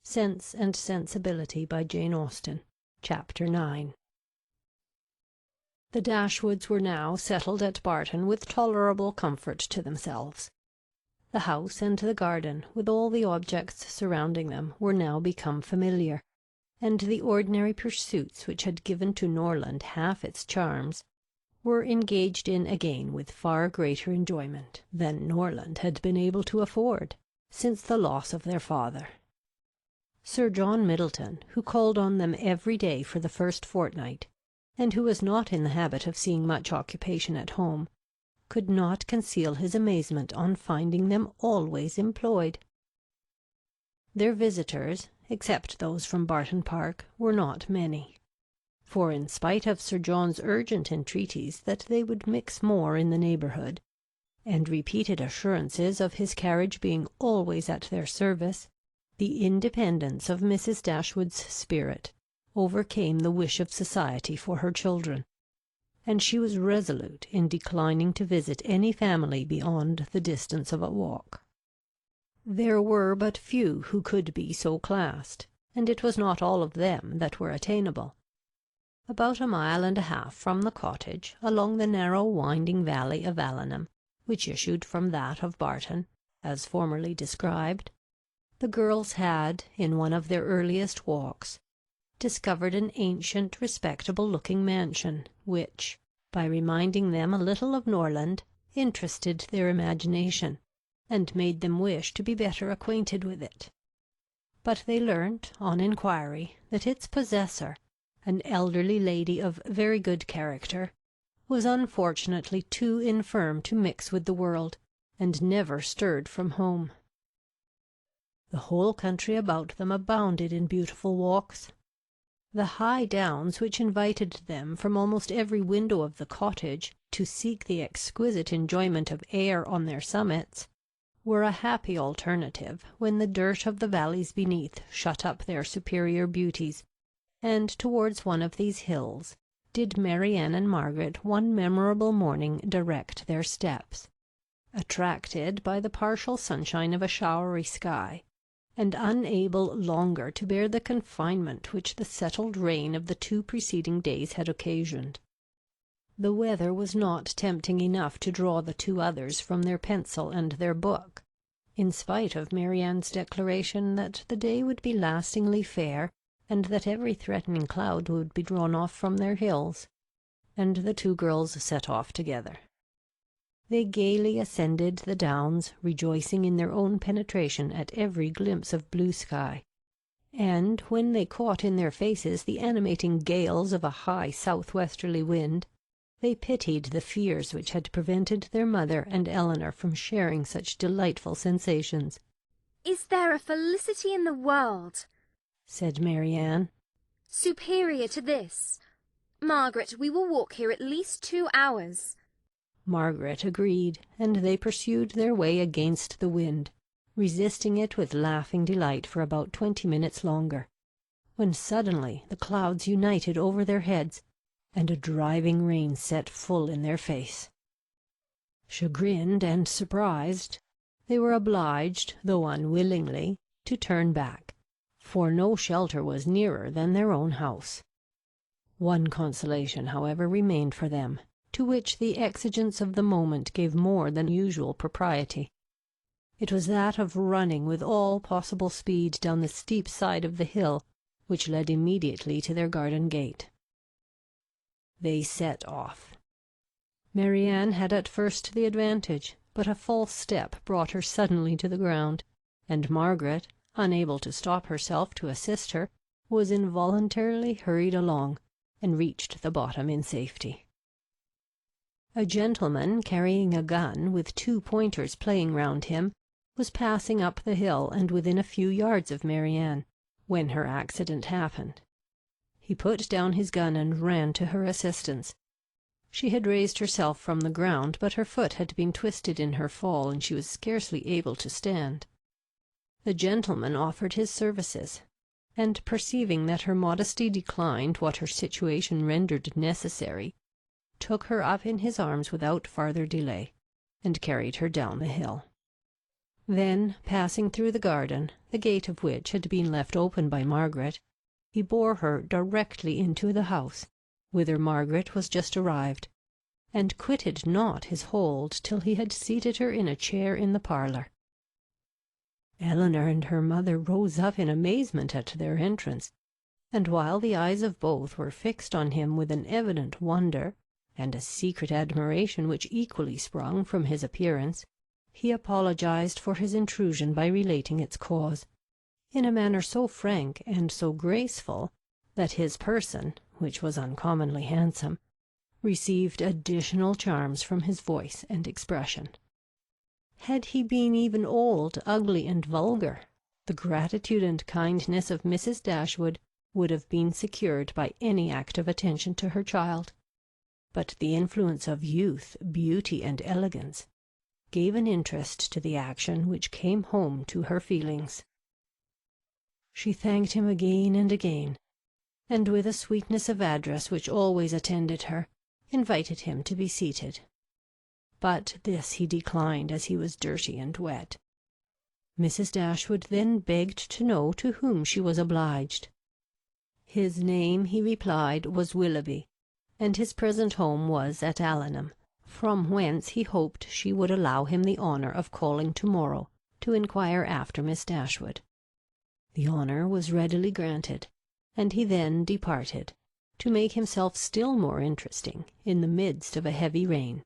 Sense and Sensibility by Jane Austen, Chapter 9. The Dashwoods were now settled at Barton with tolerable comfort to themselves. The house and the garden, with all the objects surrounding them, were now become familiar, and the ordinary pursuits which had given to Norland half its charms were engaged in again with far greater enjoyment than Norland had been able to afford since the loss of their father. Sir John Middleton, who called on them every day for the first fortnight, and who was not in the habit of seeing much occupation at home, could not conceal his amazement on finding them always employed. Their visitors, except those from Barton Park, were not many, for in spite of Sir John's urgent entreaties that they would mix more in the neighbourhood, and repeated assurances of his carriage being always at their service, the independence of Mrs. Dashwood's spirit overcame the wish of society for her children, and she was resolute in declining to visit any family beyond the distance of a walk. There were but few who could be so classed, and it was not all of them that were attainable. About 1.5 miles from the cottage, along the narrow winding valley of Allenham, which issued from that of Barton, as formerly described, the girls had, in one of their earliest walks, discovered an ancient, respectable-looking mansion, which, by reminding them a little of Norland, interested their imagination, and made them wish to be better acquainted with it. But they learnt, on inquiry, that its possessor, an elderly lady of very good character, was unfortunately too infirm to mix with the world, and never stirred from home. The whole country about them abounded in beautiful walks. The high downs which invited them from almost every window of the cottage to seek the exquisite enjoyment of air on their summits, were a happy alternative when the dirt of the valleys beneath shut up their superior beauties, and towards one of these hills did Marianne and Margaret one memorable morning direct their steps, attracted by the partial sunshine of a showery sky, and unable longer to bear the confinement which the settled rain of the 2 preceding days had occasioned. The weather was not tempting enough to draw the 2 others from their pencil and their book, in spite of Marianne's declaration that the day would be lastingly fair, and that every threatening cloud would be drawn off from their hills, and the 2 girls set off together. They gaily ascended the downs, rejoicing in their own penetration at every glimpse of blue sky, and when they caught in their faces the animating gales of a high southwesterly wind, they pitied the fears which had prevented their mother and Elinor from sharing such delightful sensations. "Is there a felicity in the world," said Marianne, "superior to this? Margaret, we will walk here at least 2 hours. Margaret agreed, and they pursued their way against the wind, resisting it with laughing delight for about 20 minutes longer, when suddenly the clouds united over their heads, and a driving rain set full in their face. Chagrined and surprised, they were obliged, though unwillingly, to turn back, for no shelter was nearer than their own house. One consolation, however, remained for them, to which the exigence of the moment gave more than usual propriety. It was that of running with all possible speed down the steep side of the hill which led immediately to their garden gate. They set off. Marianne had at first the advantage, but a false step brought her suddenly to the ground, and Margaret, unable to stop herself to assist her, was involuntarily hurried along, and reached the bottom in safety. A gentleman carrying a gun, with 2 pointers playing round him, was passing up the hill and within a few yards of Marianne, when her accident happened. He put down his gun and ran to her assistance. She had raised herself from the ground, but her foot had been twisted in her fall, and she was scarcely able to stand. The gentleman offered his services, and perceiving that her modesty declined what her situation rendered necessary, took her up in his arms without farther delay, and carried her down the hill. Then, passing through the garden, the gate of which had been left open by Margaret, he bore her directly into the house, whither Margaret was just arrived, and quitted not his hold till he had seated her in a chair in the parlour. Elinor and her mother rose up in amazement at their entrance, and while the eyes of both were fixed on him with an evident wonder, and a secret admiration which equally sprung from his appearance, he apologized for his intrusion by relating its cause, in a manner so frank and so graceful that his person, which was uncommonly handsome, received additional charms from his voice and expression. Had he been even old, ugly, and vulgar, the gratitude and kindness of Mrs. Dashwood would have been secured by any act of attention to her child, but the influence of youth, beauty, and elegance gave an interest to the action which came home to her feelings. She thanked him again and again, and with a sweetness of address which always attended her, invited him to be seated. But this he declined, as he was dirty and wet. Mrs. Dashwood then begged to know to whom she was obliged. His name, he replied, was Willoughby, and his present home was at Allenham, from whence he hoped she would allow him the honour of calling to-morrow to inquire after Miss Dashwood. The honour was readily granted, and he then departed, to make himself still more interesting in the midst of a heavy rain.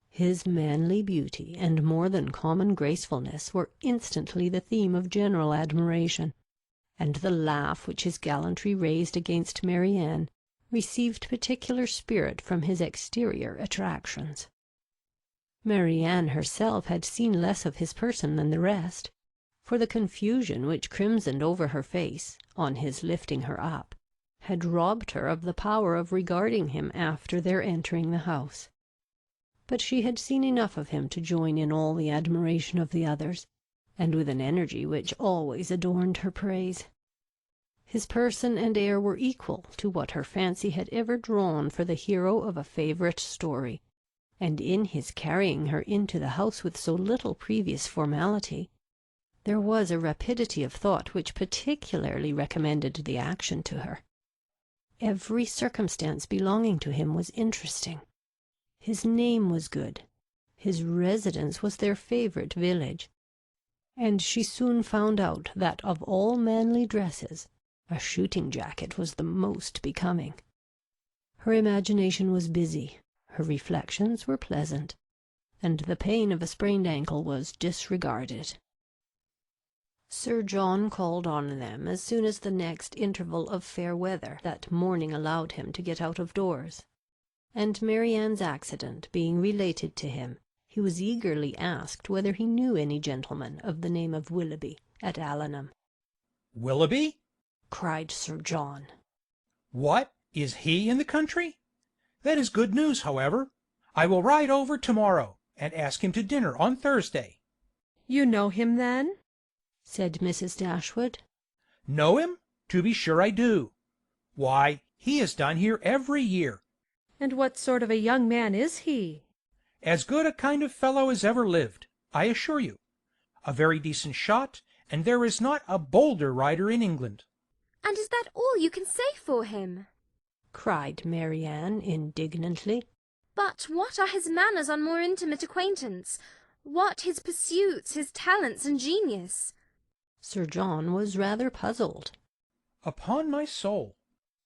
His manly beauty and more than common gracefulness were instantly the theme of general admiration, and the laugh which his gallantry raised against Marianne received particular spirit from his exterior attractions. Marianne herself had seen less of his person than the rest, for the confusion which crimsoned over her face, on his lifting her up, had robbed her of the power of regarding him after their entering the house. But she had seen enough of him to join in all the admiration of the others, and with an energy which always adorned her praise. His person and air were equal to what her fancy had ever drawn for the hero of a favourite story, and in his carrying her into the house with so little previous formality, there was a rapidity of thought which particularly recommended the action to her. Every circumstance belonging to him was interesting. His name was good, his residence was their favourite village, and she soon found out that of all manly dresses, a shooting jacket was the most becoming. Her imagination was busy, her reflections were pleasant, and the pain of a sprained ankle was disregarded. Sir John called on them as soon as the next interval of fair weather that morning allowed him to get out of doors, and Marianne's accident being related to him, he was eagerly asked whether he knew any gentleman of the name of Willoughby at Allenham. "Willoughby?" cried Sir John. "What, is he in the country? That is good news, however. I will ride over to-morrow, and ask him to dinner on Thursday." "You know him, then?" said Mrs. Dashwood. "Know him? To be sure I do. Why, he is down here every year. "And what sort of a young man is he?" As good a kind of fellow as ever lived, I assure you. A very decent shot, and there is not a bolder rider in England." "And is that all you can say for him?" cried Marianne indignantly. "But what are his manners on more intimate acquaintance? What his pursuits, his talents and genius?" Sir John was rather puzzled. "Upon my soul,"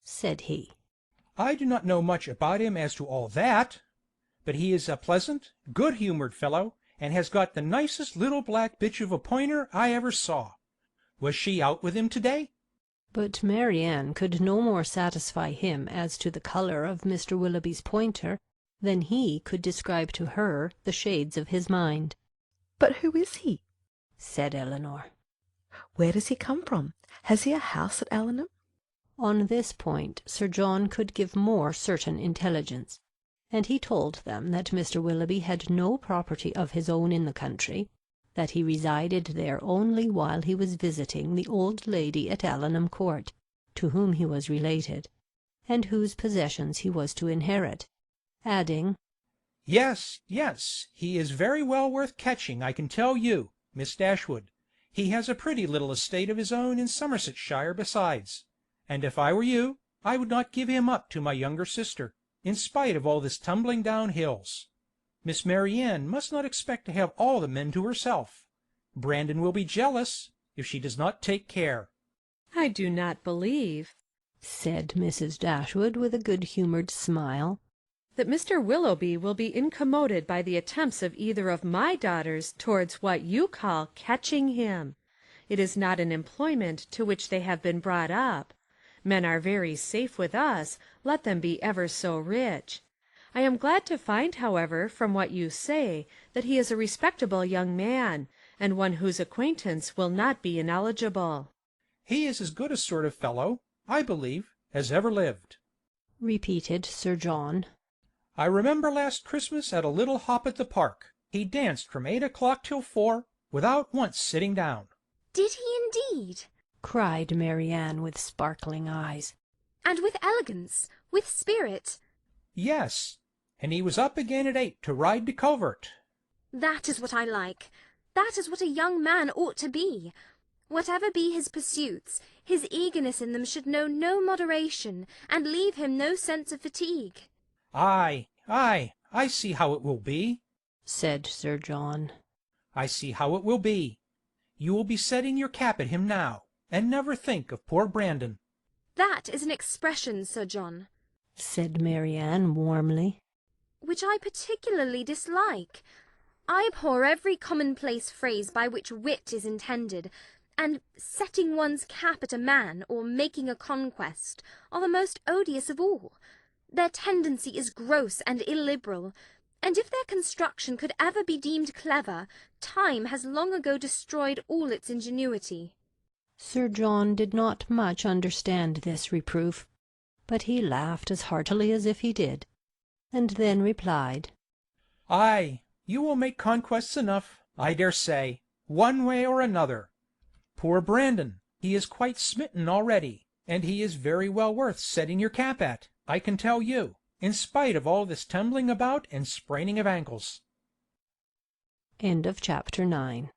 said he, "I do not know much about him as to all that. But he is a pleasant, good-humoured fellow, and has got the nicest little black bitch of a pointer I ever saw. Was she out with him to-day?" But Marianne could no more satisfy him as to the colour of Mr. Willoughby's pointer than he could describe to her the shades of his mind. "But who is he?" said Elinor. "Where does he come from? Has he a house at Allenham?" On this point Sir John could give more certain intelligence, and he told them that Mr. Willoughby had no property of his own in the country, that he resided there only while he was visiting the old lady at Allenham Court, to whom he was related, and whose possessions he was to inherit, adding, Yes, yes, he is very well worth catching, I can tell you, Miss Dashwood. He has a pretty little estate of his own in Somersetshire besides, and if I were you, I would not give him up to my younger sister, in spite of all this tumbling down hills. Miss Marianne must not expect to have all the men to herself. Brandon will be jealous, if she does not take care. I do not believe, said Mrs. Dashwood with a good-humoured smile, that Mr. Willoughby will be incommoded by the attempts of either of my daughters towards what you call catching him. It is not an employment to which they have been brought up. Men are very safe with us, let them be ever so rich. I am glad to find, however, from what you say, that he is a respectable young man, and one whose acquaintance will not be ineligible. He is as good a sort of fellow, I believe, as ever lived, repeated Sir John. I remember last Christmas at a little hop at the park, he danced from 8 o'clock till 4, without once sitting down. Did he indeed? cried Marianne with sparkling eyes. And with elegance, with spirit? Yes, and he was up again at 8 to ride to covert. That is what I like. That is what a young man ought to be. Whatever be his pursuits, his eagerness in them should know no moderation, and leave him no sense of fatigue. Aye, I see how it will be, said Sir John. I see how it will be. You will be setting your cap at him now, and never think of poor Brandon. That is an expression, Sir John, said Marianne warmly, which I particularly dislike. I abhor every commonplace phrase by which wit is intended, and setting one's cap at a man, or making a conquest, are the most odious of all. Their tendency is gross and illiberal, and if their construction could ever be deemed clever, time has long ago destroyed all its ingenuity. Sir John did not much understand this reproof, but he laughed as heartily as if he did, and then replied, Aye, you will make conquests enough, I dare say, one way or another. Poor Brandon, he is quite smitten already, and he is very well worth setting your cap at, I can tell you, in spite of all this tumbling about and spraining of ankles. End of chapter 9.